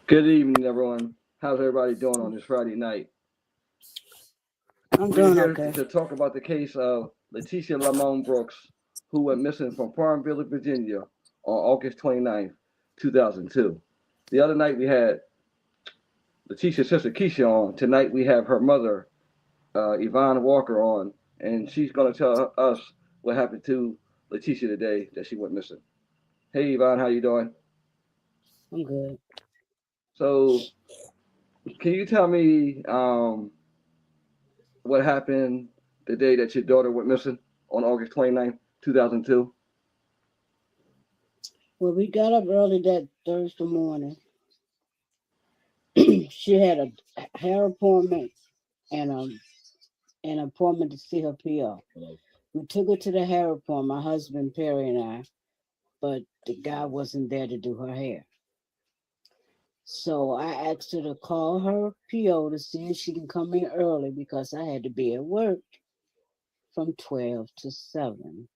Good evening, everyone. How's everybody doing on this Friday night? I'm We're doing here okay. to talk about the case of La'Teasha Lamone Brooks, who went missing from FarmVille, Virginia on August 29th, 2002. The other night we had La'Teasha's sister Keasha on. Tonight we have her mother, Yvonne Walker, on, and she's going to tell us what happened to La'Teasha today that she went missing. Hey, Yvonne, how you doing? I'm good. So, can you tell me what happened the day that your daughter went missing on August 29th, 2002? Well, we got up early that Thursday morning. She had a hair appointment and an appointment to see her PO. We took her to the hair appointment, my husband Perry and I, but the guy wasn't there to do her hair. So I asked her to call her PO to see if she can come in early because I had to be at work from 12 to 7.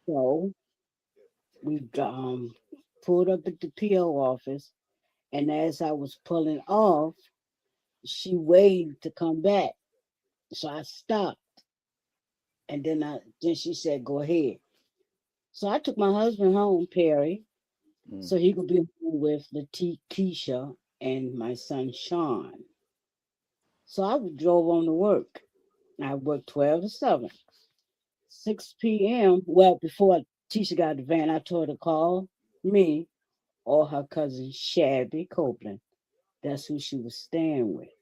So we pulled up at the PO office, and as I was pulling off, she waved to come back. So I stopped, and then she said, "Go ahead." So I took my husband home, Perry, Mm. so he could be home with the Keisha and my son Sean. So I drove on to work. I worked 12 to 7. 6 p.m. Well, before Tisha got the van, I told her to call me or her cousin Shabby Copeland. That's who she was staying with.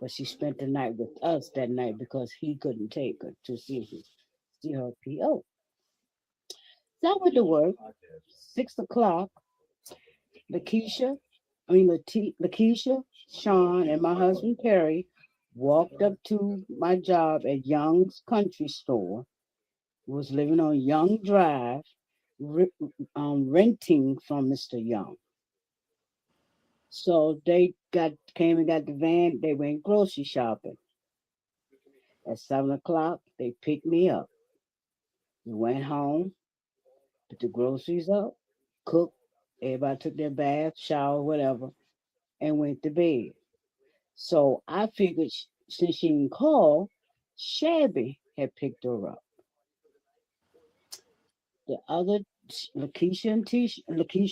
But she spent the night with us that night because he couldn't take her to see her PO. So I went to work. 6 o'clock. Lakeisha, Sean, and my husband Perry walked up to my job at Young's Country Store. Was living on Young Drive, renting from Mr. Young. So they came and got the van. They went grocery shopping. At 7 o'clock, they picked me up. We went home, put the groceries up, cooked. Everybody took their bath, shower, whatever, and went to bed. So I figured since she didn't call, Shabby had picked her up. The other, Lakeisha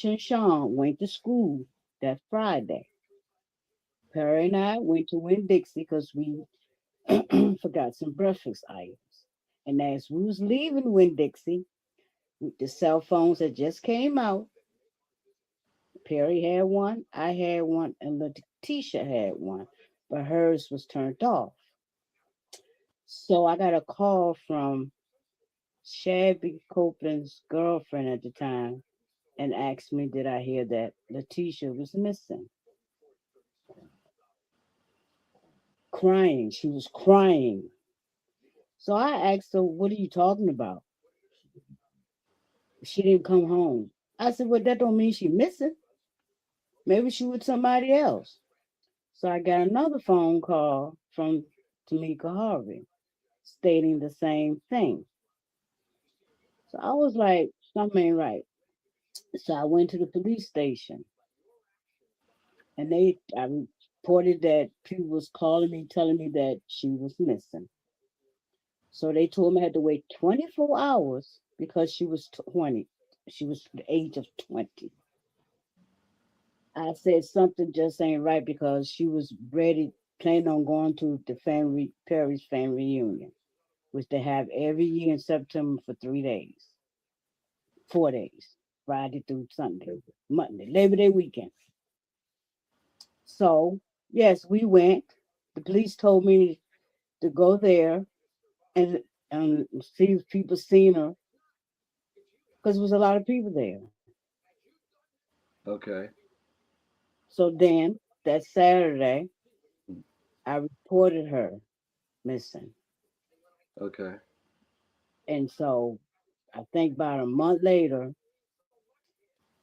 and Sean went to school that Friday. Perry and I went to Winn Dixie because we forgot some breakfast items. And as we was leaving Winn Dixie, with the cell phones that just came out, Perry had one, I had one, and Letitia had one, but hers was turned off. So I got a call from Shabby Copeland's girlfriend at the time and asked me, did I hear that Letitia was missing? Crying. She was crying. So I asked her, what are you talking about? She didn't come home. I said, well, that don't mean she missing. Maybe she with somebody else. So I got another phone call from Tamika Harvey stating the same thing. So I was like, something ain't right. So I went to the police station and I reported that people was calling me, telling me that she was missing. So they told me I had to wait 24 hours because she was 20. She was the age of 20. I said something just ain't right because she was ready, planning on going to the family Perry's family reunion, which they have every year in September for 3 days, 4 days, Friday through Sunday, Monday, Labor Day weekend. So yes, we went. The police told me to go there and see if people seen her because there was a lot of people there. Okay. So then that Saturday, I reported her missing. Okay. And so I think about a month later,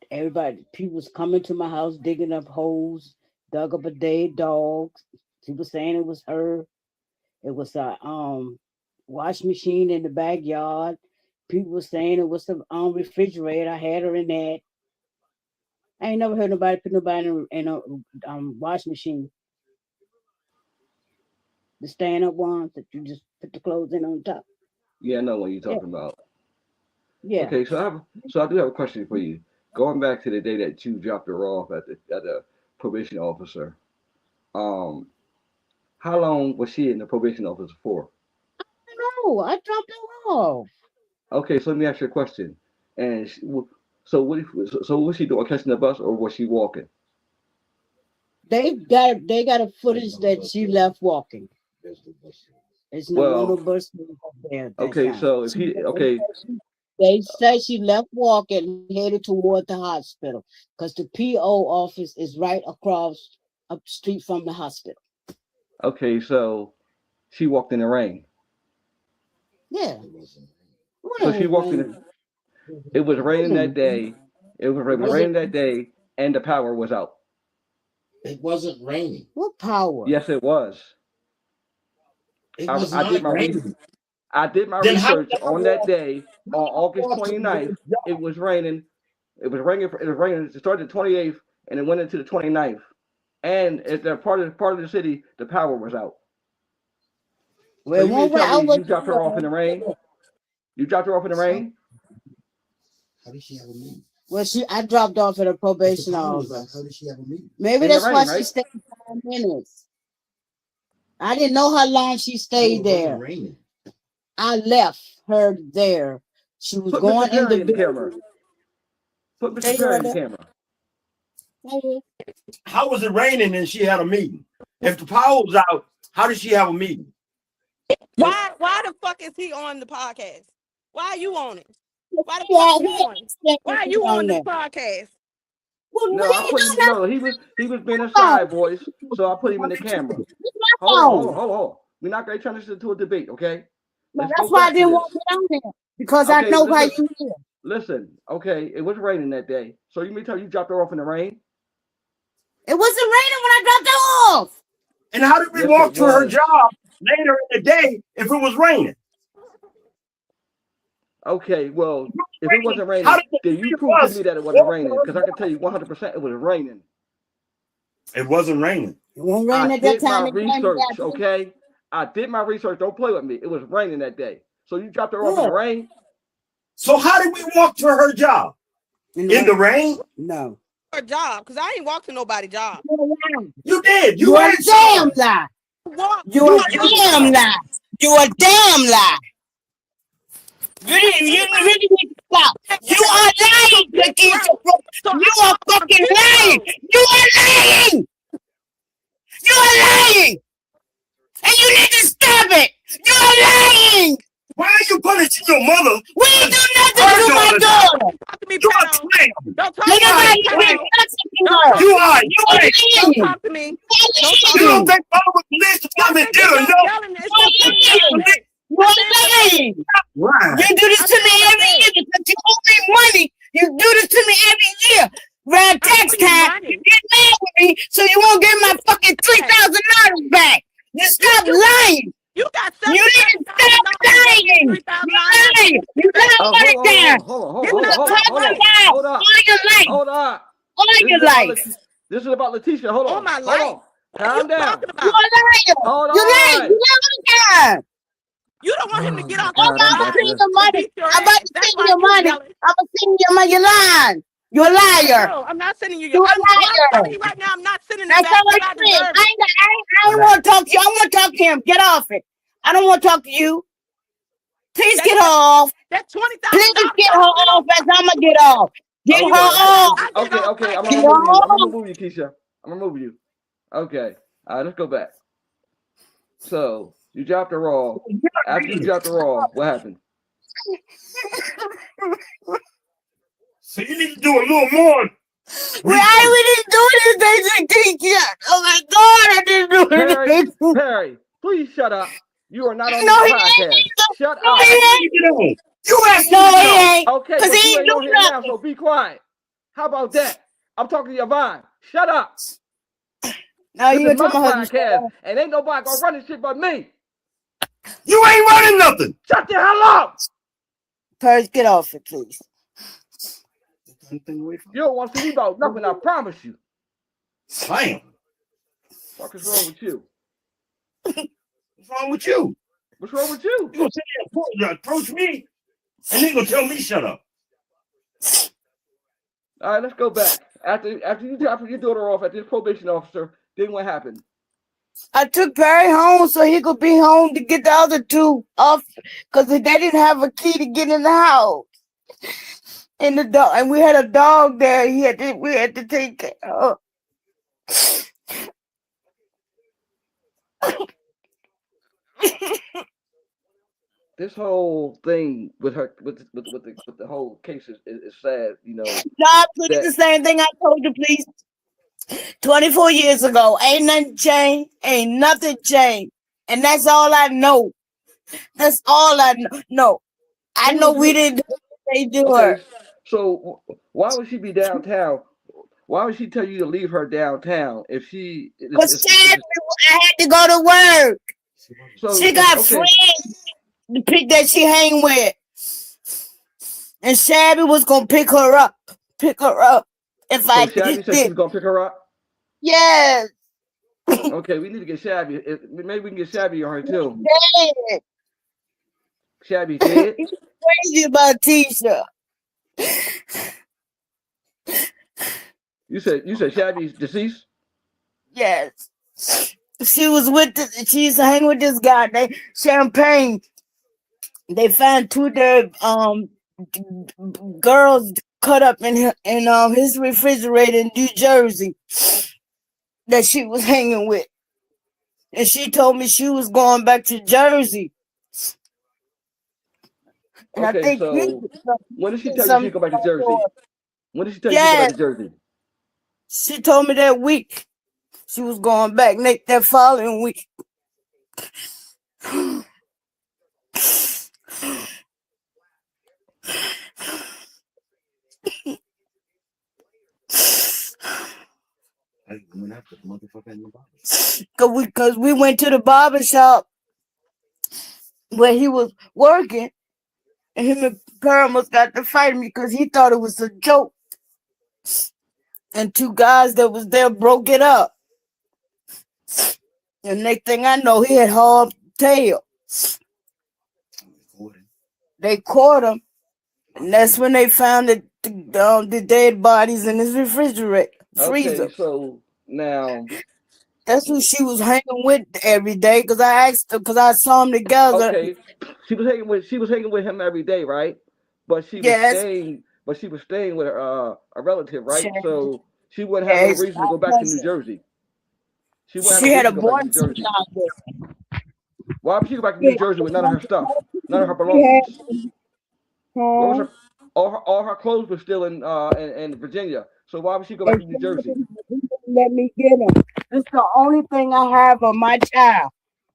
people was coming to my house, digging up holes, dug up a dead dog. People saying it was her. It was a wash machine in the backyard. People were saying it was the refrigerator. I had her in that. I ain't never heard nobody put nobody in a washing machine. The stand up ones that you just put the clothes in on top. Yeah, I know what you're Yeah, talking about. yeah. Okay, so I do have a question for you. Going back to the day that you dropped her off at the probation officer, um, how long was she in the probation office for? No, I dropped her off. Okay, so let me ask you a question. And so so what was she doing? Catching the bus or was she walking? They got a footage that she left walking. It's no Well, bus there at that okay, time. so if he okay, They say she left walking, headed toward the hospital, because the PO office is right across up the street from the hospital. okay, so she walked in the rain. Yeah. So she When walked in. rain. It was raining that When day. It was was it? raining that day, and the power was out. It wasn't raining. What power? Yes, it was. It I, was I did not my re- raining. I did my Then how research the on that day on August 29th. It was raining. It was raining. It was raining. It started the 28th and it went into the 29th. And at that part of the city, the power was out. So Well, you mean one to way tell I me was you dropped her off in the rain? You dropped her off in the rain? How did she have a meeting? well, I dropped off at a probation How office. did she have a meeting? Maybe In the that's why rain, she right? stayed 5 minutes. I didn't know how long she No, stayed it wasn't there. raining. I left her there. She was Put going Mr. in the Perry in the camera. building. Put Mr. Stay Perry right in the there. camera. Okay. How was it raining and she had a meeting? If the power was out, how did she have a meeting? Why the fuck is he on the podcast? Why are you on it? Why the Yeah, fuck you on? Why are you on this there. podcast? Well, No, I put him. No, he was being a phone. side voice, so I put him in the camera. It's my Hold on. phone. We're not gonna turn this into a debate, okay? But Let's that's go why I back to didn't this. want to get on there because I Okay, know how listen, you live. listen. Okay, it was raining that day, so you mean tell you dropped her off in the rain? It wasn't raining when I dropped her off. And how did we Yes, walk it to her was. job later in the day if it was raining? Okay, well, if it wasn't How raining, did the then three you of prove to us me that it wasn't walk to raining, her because I can tell job? you 100% it was raining. It wasn't raining. It won't rain I at that did my time. It came research, back. okay? I did my research. Don't play with me. It was raining that day, so you dropped her off in Yeah. the rain. So how did we walk to her job? In the rain? No. Her job, because I ain't walked to nobody's job. You did. You a damn lie. Walk. You a damn lie. You a damn lie. You really need to stop. You are lying, Keasha Brooks. You are fucking lying. You are lying. You are lying. And you need to stop it. You are lying. Why are you punishing your mother? We ain't do nothing to my daughter. Talk to me, You are pedo. clown. Don't talk Ain't to nobody me, doing pedo. nothing to her. You are. You are Don't lying. talk to me. You Don't talk You to don't me. think Mama police department did You're enough? yelling at are lying. You are lying. Right. You do this to me every year because you owe me money. You do this to me every year. Around tax time, you get mad with me, so you won't get my fucking $3,000 back. You stop lying. You got You need to stop lying. You lying. You got Oh, money down. hold You got on. all your life. Hold on. All your life. This is about La'Teasha. Hold All on. my Hold life. on. What are Calm you down. talking You about? a liar. Hold You lying. on. You lying. You don't want him to get off Oh, the God, I'm I'm about gonna to. send you money. I'm about to That's send why you you money. yelling. I'm gonna send you money. You're lying. You're a liar. No, I'm not sending you. You're a I'm liar. telling you right now, I'm not sending it That's back all because I I said. deserve it. I ain't want to talk to you. I want to talk to him. Get off it. I don't want to talk to you. Please get her off. That $20,000. Please get her off as I'm going to get off. Get her off. Okay. I'm Get gonna her remove you. I'm gonna off. remove you, Keasha. I'm gonna remove you. Okay. All right, let's go back. So you dropped her off. After you dropped her off, what happened? So you need to do a little more. I didn't do this basic thing yet. Oh my God, I didn't do it. Perry, please shut up. You are not on No, this he podcast. ain't. Shut No, up. he ain't. You asked No, me to he get on. ain't. Okay, Because but he you ain't ain't on do here now, nothing. so be quiet. How about that? I'm talking to Yvonne. Shut up. No, This you were is my talking about podcast, and ain't nobody gonna run this shit but me. You ain't running nothing. Shut the hell up. Purge, get off it, please. Anything away from You don't want to see me about nothing, I promise you. Damn. What is wrong with you? What's wrong with you? What's wrong with you? You gonna sit there and approach me, and then you gonna tell me shut up. All right, let's go back. After you drop your daughter off at this probation officer, then what happened? I took Perry home so he could be home to get the other two off because they didn't have a key to get in the house. And the dog, and we had a dog there. We had to take care of. This whole thing with her, with the whole case is sad. You know. Nah, please, the same thing I told you, please. 24 years ago, ain't nothing changed. Ain't nothing changed, and that's all I know. That's all I know. No, I know we didn't do what they do her. So why would she be downtown? Why would she tell you to leave her downtown if she? Because I had to go to work. So, she got friends to pick that she hang with, and Shabby was gonna pick her up. If so I Shabby said she was gonna pick her up. Yes. Okay, we need to get Shabby. Maybe we can get Shabby on her too. Dead. Shabby dead. He's crazy about Tisha. You said Shabby's deceased? Yes. She was she used to hang with this guy named Champagne. They found two of their girls cut up in his refrigerator in New Jersey that she was hanging with. And she told me she was going back to Jersey. And okay, I think so when did she tell you she'd go back to Jersey? When did she tell you she'd go back to Jersey? She told me that week. She was going back that following week. Because we went to the barber shop where he was working, and him and Paramus got to fighting me because he thought it was a joke. And two guys that was there broke it up. And next thing I know, he had hard tail. They caught him, and that's when they found the dead bodies in his refrigerator freezer. Okay, so now that's who she was hanging with every day. Because I asked her, because I saw them together. Okay, she was hanging with him every day, right? But she was staying with a relative, right? Yes. So she wouldn't have no reason to go back to New Jersey. She had a boyfriend out there. Why would she go back to New Jersey with none of her stuff, none of her belongings? Where was her, all her clothes were still in Virginia. So why would she go back to New Jersey? Let me get them. It's the only thing I have of my child,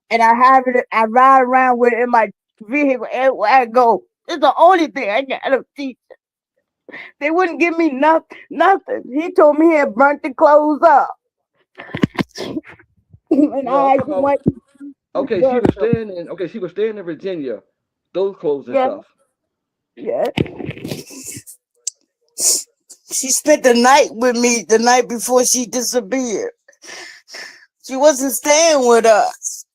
and I have it. I ride around with it in my vehicle everywhere I go. It's the only thing I got to teach. They wouldn't give me nothing. He told me he had burnt the clothes up. And okay, she was staying in Virginia. Those clothes and stuff. Yeah. She spent the night with me the night before she disappeared. She wasn't staying with us.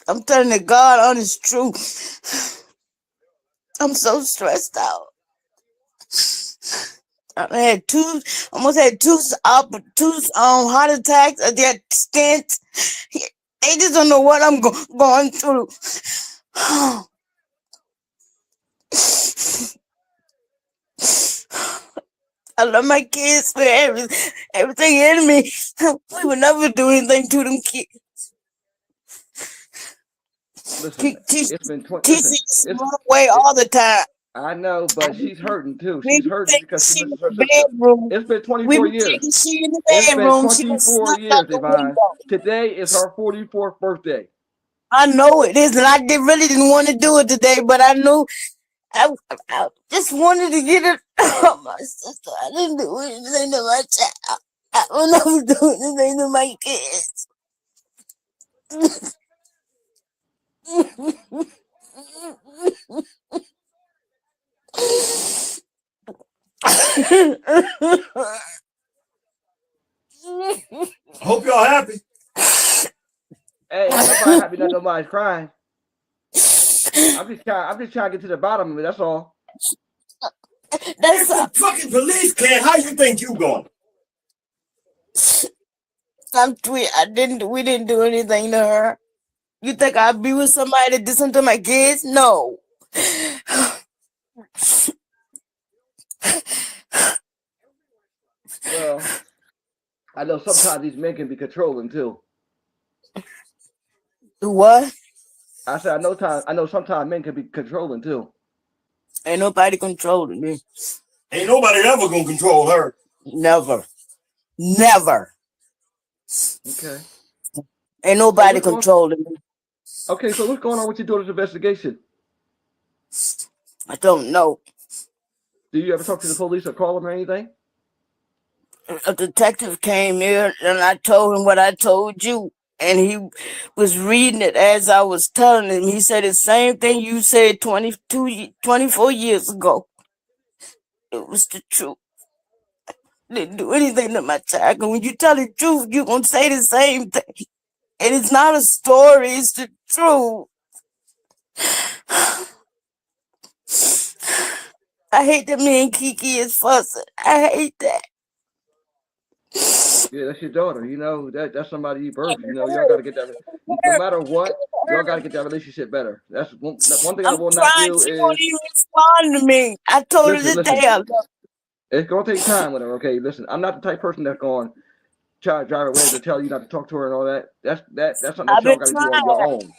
I'm telling the God honest truth. I'm so stressed out. I almost had two heart attacks. I got stents. They just don't know what I'm going through. I love my kids for everything in me. We would never do anything to them kids. Listen, it's been 20 She's away all the time. I know, but she's hurting too. She's hurting because she misses her sister. It's been 24 years. It's been 24 years, Yvonne. Today is her 44th birthday. I know it is, and I really didn't want to do it today, but I knew I just wanted to get it out my sister. I didn't do anything to my child. I don't know do anything to my kids. Hope y'all happy. Hey, ain't nobody happy that nobody's crying. I'm just trying to get to the bottom of it. That's all. That's If the fucking police can, how you think you going? We didn't do anything to her. You think I'd be with somebody that did something to my kids? No. Well, I know sometimes these men can be controlling too. What? I said I know sometimes men can be controlling too. Ain't nobody controlling me. Ain't nobody ever gonna control her. Never. Never. Okay. Ain't nobody controlling me. Okay, so what's going on with your daughter's investigation? I don't know. Do you ever talk to the police or call them or anything? A detective came here and I told him what I told you. And he was reading it as I was telling him. He said the same thing you said 24 years ago. It was the truth. Didn't do anything to my child. And when you tell the truth, you're going to say the same thing. And it's not a story, it's the truth. I hate that me and Kiki is fussing. I hate that. Yeah, that's your daughter. You know, that's somebody you birthed. You know, y'all got to get that. No matter what, y'all got to get that relationship better. That's one thing I will not do She is. won't even respond to me. I told her today. It's going to take time with her, okay? Listen, I'm not the type of person that's going to try to drive away to tell you not to talk to her and all that. That's something that y'all got to do on your own.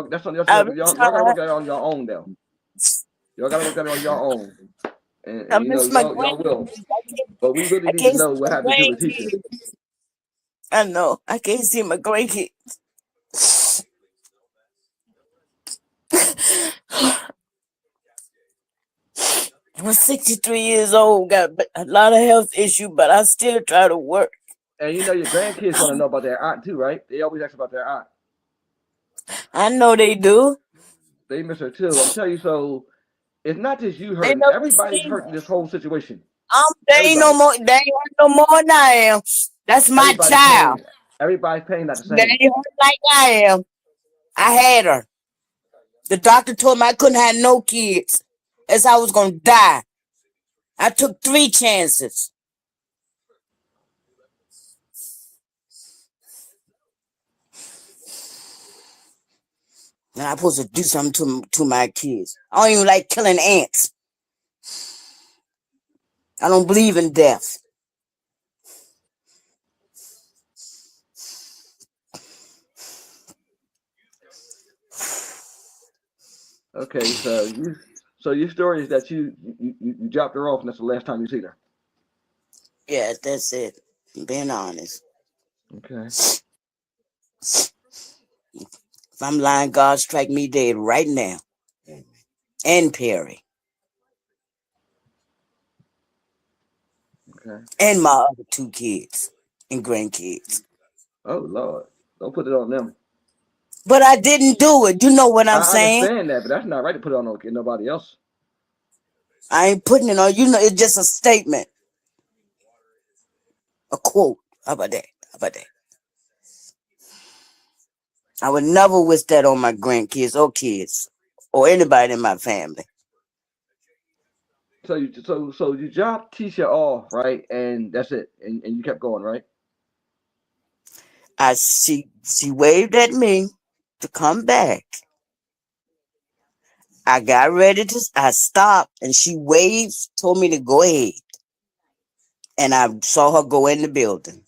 That's something y'all got to work at on your own, though. Y'all got to work at it on your own. And you know, y'all will. But we really need to know what happened to La'Teasha. I know. I can't see my grandkids. I'm 63 years old, got a lot of health issues, but I still try to work. And you know your grandkids want to know about their aunt too, right? They always ask about their aunt. I know they do. They miss her too. I'm telling you, so it's not just you hurting. never Everybody's seen hurting this whole situation. They ain't no more. They ain't hurt no more than I am. That's my child. Everybody's pain not the They same. ain't hurt like I am. I had her. The doctor told me I couldn't have no kids, as I was gonna die. I took 3 chances. And I'm supposed to do something to my kids. I don't even like killing ants. I don't believe in death. Okay, so your story is that you dropped her off and that's the last time you see her. Yeah, that's it. I'm being honest. Okay. If I'm lying, God strike me dead right now. And Perry. Okay. And my other 2 kids and grandkids. Oh Lord, don't put it on them. But I didn't do it. You know what I'm saying? I understand that, but that's not right to put it on nobody else. I ain't putting it on. You know, it's just a statement. A quote. How about that? I would never wish that on my grandkids or kids or anybody in my family. So you dropped Keasha off, right? And that's it. And you kept going, right? She waved at me to come back. I got ready I stopped and she waved, told me to go ahead. And I saw her go in the building.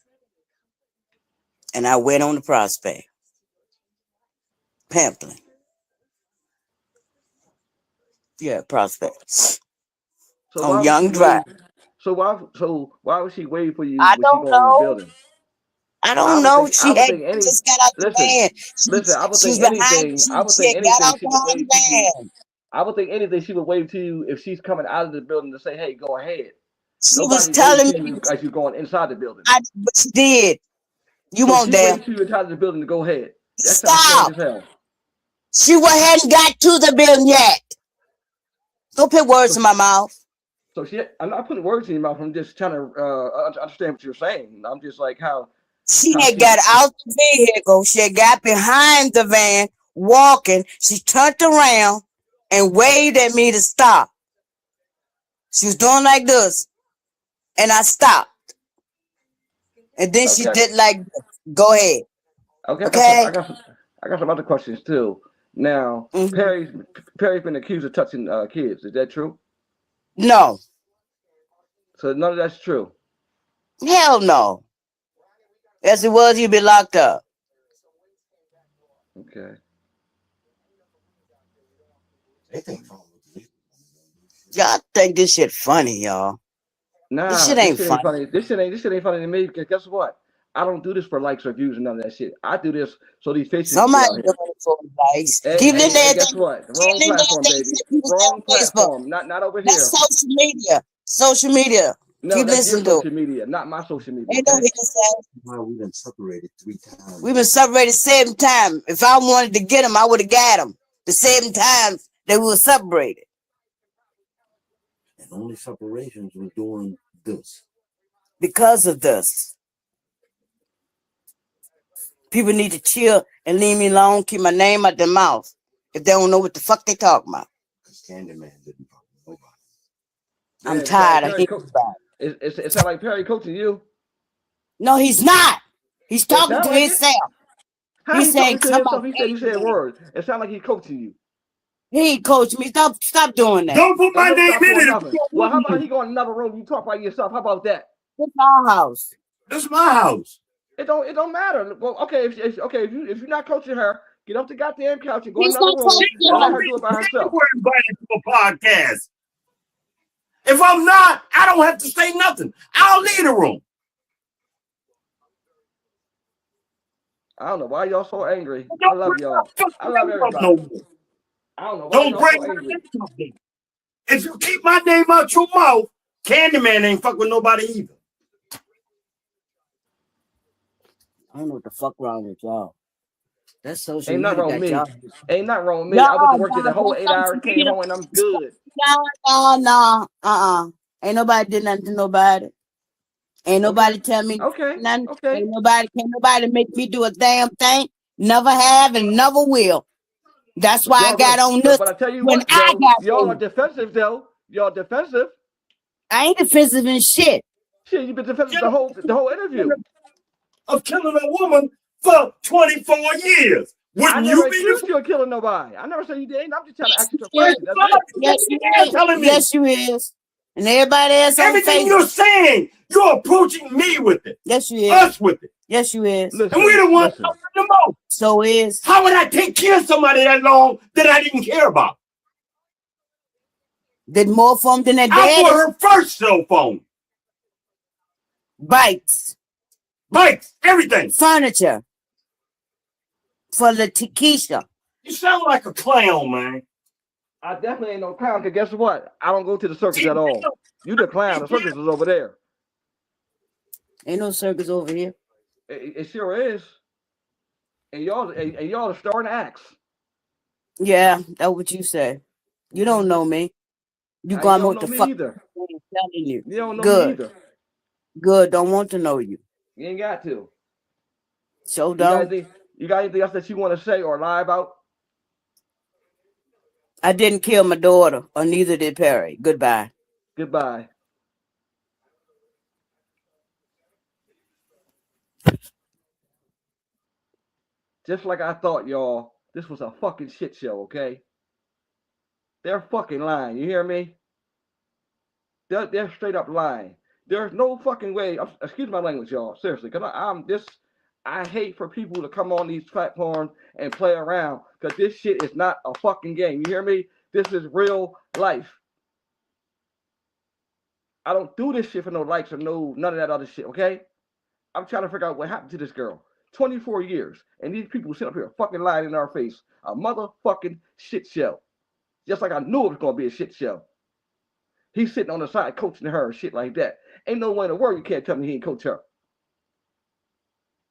And I went on the Prospect. Pamplin. Yeah, Prospect. So on Young Drive. So why would she wait for you I when she don't going in the know. building? I don't know. She just got out the van. Listen, I would She's think behind anything. you. I would She think got anything out she would behind wave the to you. van. I would think anything she would wave to you if she's coming out of the building to say, "Hey, go ahead." She was telling me as you going inside the building. But she did. You so won't she dare. waved to you inside the building to go ahead. That Stop. sounds strange as hell. She hadn't got to the building yet. Don't put words in my mouth. So I'm not putting words in your mouth. I'm just trying to understand what you're saying. I'm just like She how had got out the vehicle. She had got behind the van, walking. She turned around and waved at me to stop. She was doing like this, and I stopped. And then she Okay. did like this. Go ahead. Okay, Okay. I got some other questions too. Now, Mhm. Perry's been accused of touching kids. Is that true? No. So none of that's true. Hell no. Yes, it was. You'd be locked up. Okay. Y'all think this shit funny, y'all. Nah, This shit ain't funny. This shit ain't funny to me because guess what? I don't do this for likes or views and none of that shit. I do this so these faces can Somebody get out here. doing it for advice. Hey, Keep it there. guess what? The wrong platform, baby. Wrong platform. Not over here. That's social media. Social media. No, Keep that's your listening to social media, not my social media. Ain't no Okay? hearsay. We've been separated 3 times. We've been separated 7 times. If I wanted to get him, I would have got him. The 7 times that we were separated. And only separations was doing this. Because of this. People need to chill and leave me alone, keep my name out their mouth. If they don't know what the fuck they talk about. Because Candyman didn't fuck with nobody. I'm Yeah, tired of Perry hearing about it. it sounds like Perry coaching you. No, he's not. He's talking sound to like it. himself. How He's he saying talking to himself? somebody He said words. It sounds like he's coaching you. He ain't coaching me. Stop doing that. Don't put my Don't name stop in doing it. nothing. Well, how about he go in another room? You talk by yourself. How about that? It's our house. This is my house. It don't matter. Well, okay, if you're not coaching her, get off the goddamn couch and go in He's another not room coaching and let her. her do it by herself. We're invited to a podcast. If I'm not, I don't have to say nothing. I'll leave the room. I don't know why y'all so angry. I love y'all. I love everybody. I don't know why Don't y'all break so my angry. name. If you keep my name out your mouth, Candyman ain't fuck with nobody either. I don't know what the fuck wrong with y'all. That's social Ain't nothing media wrong with me. got y'all. Ain't nothing wrong with me. I went to work the whole 8 hours, came home, and I'm good. No. Ain't nobody did nothing to nobody. Ain't nobody tell me nothing. Okay. Can't nobody make me do a damn thing. Never have and never will. That's why I got on this. But I tell you when what, I though, got y'all are on. defensive, though. Y'all defensive. I ain't defensive in shit. Shit, you've been defensive the whole interview. Of killing a woman for 24 years. I Wouldn't never you be accused the you of killing nobody. I never said you did. I'm just trying to ask you a question. That's it. Yes, you is. telling me Yes, you is. And everybody else on everything Facebook. you're saying, you're approaching me with it. Yes, you is. Us with it. Yes, you is. Listen, And we're the ones talking the most. So is. How would I take care of somebody that long that I didn't care about? Did more for him than that I bought dad. her first cell phone. Bikes. Everything. Furniture. For the Keasha. You sound like a clown, man. I definitely ain't no clown, because guess what? I don't go to the circus at all. You the clown. The circus is over there. Ain't no circus over here. It sure is. And y'all are starting acts. Yeah, that's what you say. You don't know me. You I gonna know don't what the know me fuck either. I'm telling you. You don't know Good. me either. Good. Don't want to know you. You ain't got to. So don't. You got anything else that you want to say or lie about? I didn't kill my daughter, or neither did Perry. Goodbye. Goodbye. Just like I thought, y'all, this was a fucking shit show, okay? They're fucking lying. You hear me? They're straight up lying. There's no fucking way. Excuse my language, y'all. Seriously, because I hate for people to come on these platforms and play around, because this shit is not a fucking game. You hear me? This is real life. I don't do this shit for no likes or none of that other shit, okay? I'm trying to figure out what happened to this girl. 24 years. And these people sit up here fucking lying in our face. A motherfucking shit show. Just like I knew it was going to be a shit show. He's sitting on the side coaching her and shit like that. Ain't no way in the world you can't tell me he ain't coach her.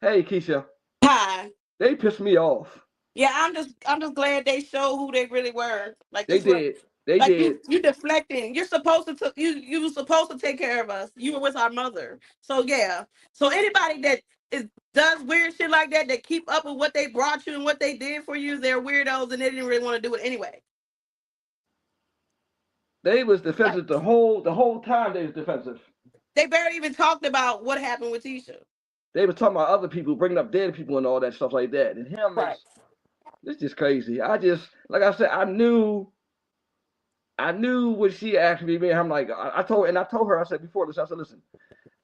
Hey, Keasha. Hi. They pissed me off. Yeah, I'm just glad they showed who they really were. Like They this was did. They Like did. you deflecting. You're supposed to you were supposed to take care of us. You were with our mother. So yeah. So anybody that does weird shit like that, that keep up with what they brought you and what they did for you, they're weirdos and they didn't really want to do it anyway. They was defensive the whole time. They was defensive. They barely even talked about what happened with Tisha. They was talking about other people, bringing up dead people and all that stuff like that. And him Right. it's just crazy. I just, like I said, I knew when she asked me, man, I'm like, I told her, I said before this, I said, listen,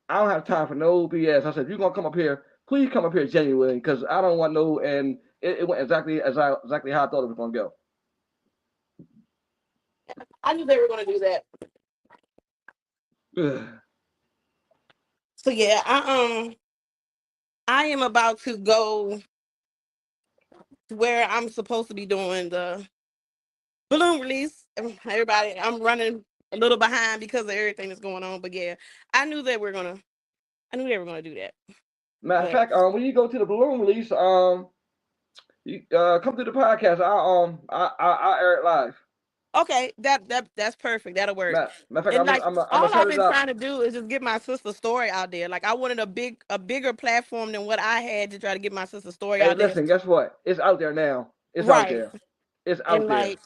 I don't have time for no BS. I said, if you're gonna come up here, please come up here genuinely, because I don't want no. And it went exactly how I thought it was gonna go. I knew they were gonna do that. So yeah, I am about to go to where I'm supposed to be doing the balloon release. Everybody, I'm running a little behind because of everything that's going on. But yeah, I knew they were gonna do that. Matter of fact, when you go to the balloon release, you come to the podcast. I air it live. Okay, that's perfect. That'll work. Matter of fact, And like I'm all gonna set I've it been up. trying to do is just get my sister's story out there. Like I wanted a bigger platform than what I had to try to get my sister's story Hey, out there. listen, guess what? It's out there now. It's out Right. there. It's out And there. like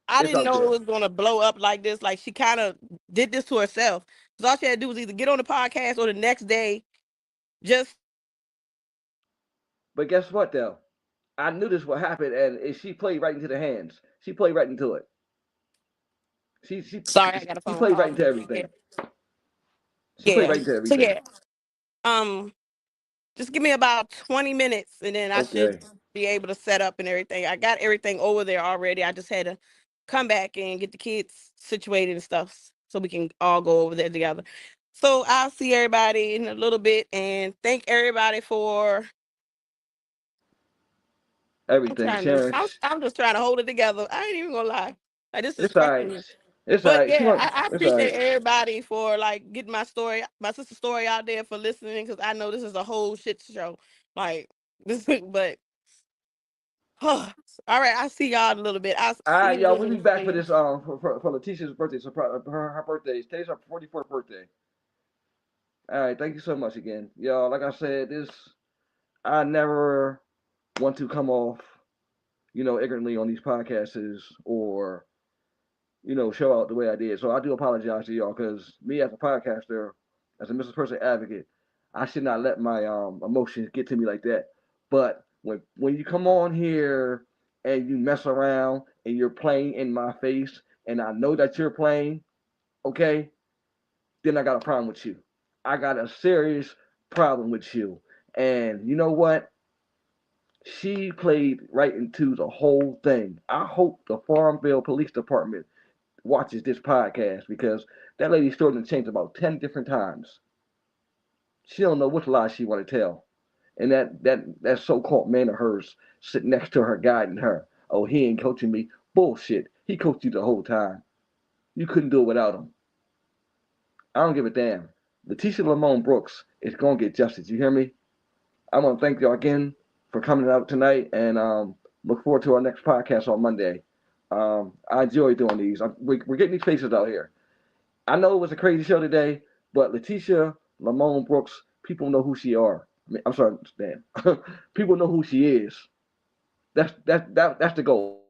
I It's didn't out know there. it was gonna blow up like this. Like she kind of did this to herself. Because all she had to do was either get on the podcast or the next day just. But guess what, though? I knew this would happen, and she played right into the hands. She played right into it. Sorry, I got a She phone played call. right into everything. She played Yeah. right into So everything. yeah. Just give me about 20 minutes and then I should Okay. be able to set up and everything. I got everything over there already. I just had to come back and get the kids situated and stuff so we can all go over there together. So I'll see everybody in a little bit and thank everybody for Everything. I'm just trying to hold it together. I ain't even gonna lie. Like this is It's all stressing right. me. It's all But right. yeah, I It's all appreciate right. everybody for like getting my sister's story out there, for listening, because I know this is a whole shit show. Like this, but all right, I'll see y'all in a little bit. I'll All see right, you in a y'all. little We'll be bit. back for this for La'Teasha's birthday. Surprise! Her birthday. Today's her 44th birthday. All right. Thank you so much again, y'all. Like I said, I never want to come off, ignorantly on these podcasts or show out the way I did. So I do apologize to y'all, because me as a podcaster, as a Mrs. Person advocate, I should not let my emotions get to me like that. But when you come on here and you mess around and you're playing in my face, and I know that you're playing, okay, then I got a problem with you. I got a serious problem with you. And you know what? She played right into the whole thing. I hope the FarmVille Police Department watches this podcast, because that lady's story has changed about 10 different times. She don't know which lie she want to tell. And that so-called man of hers sitting next to her, guiding her. Oh, he ain't coaching me. Bullshit. He coached you the whole time. You couldn't do it without him. I don't give a damn. La'Teasha Lamone Brooks is going to get justice. You hear me? I want to thank y'all again for coming out tonight, and look forward to our next podcast on Monday. I enjoy doing these. We're getting these faces out here. I know it was a crazy show today, but La'Teasha Lamone Brooks, people know who she are. I'm sorry, damn. People know who she is. That's the goal.